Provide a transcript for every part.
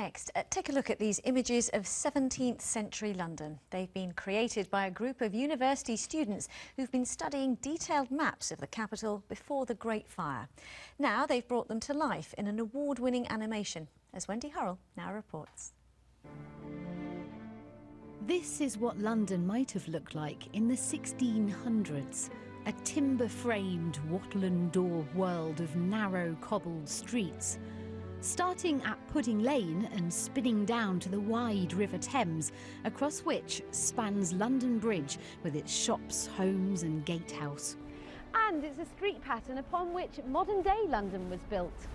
next, take a look at these images of 17th century London. They've been created by a group of university students who've been studying detailed maps of the capital before the Great Fire. Now they've brought them to life in an award-winning animation, as Wendy Hurrell now reports. This is what London might have looked like in the 1600s. A timber-framed, wattle-and-daub world of narrow, cobbled streets. Starting at Pudding Lane and spinning down to the wide River Thames, across which spans London Bridge with its shops, homes and gatehouse. And it's a street pattern upon which modern-day London was built.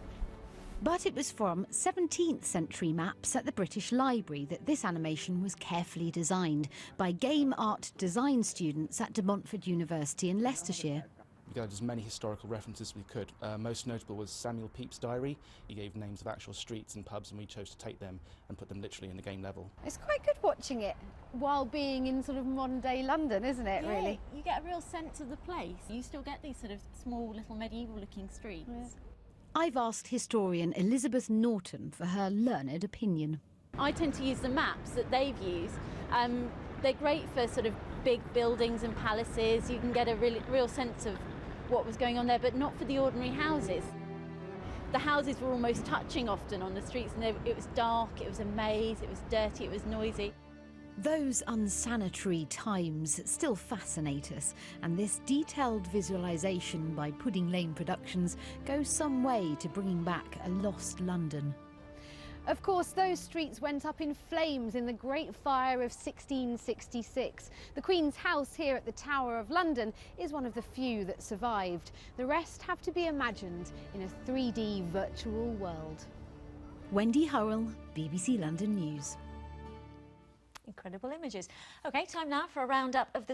But it was from 17th century maps at the British Library that this animation was carefully designed by game art design students at Montfort University in Leicestershire. We gathered as many historical references as we could. Most notable was Samuel Pepys' diary. He gave names of actual streets and pubs, and we chose to take them and put them literally in the game level. It's quite good watching it while being in sort of modern-day London, isn't it, really? You get a real sense of the place. You still get these sort of small, little medieval-looking streets. Yeah. I've asked historian Elizabeth Norton for her learned opinion. I tend to use the maps that they've used. They're great for sort of big buildings and palaces. You can get a real sense of what was going on there, but not for the ordinary houses. The houses were almost touching often on the streets, and it was dark, it was a maze, it was dirty, it was noisy. Those unsanitary times still fascinate us, and this detailed visualisation by Pudding Lane Productions goes some way to bringing back a lost London. Of course, those streets went up in flames in the Great Fire of 1666. The Queen's house here at the Tower of London is one of the few that survived. The rest have to be imagined in a 3D virtual world. Wendy Hurrell, BBC London News. Incredible images. OK, time now for a roundup of the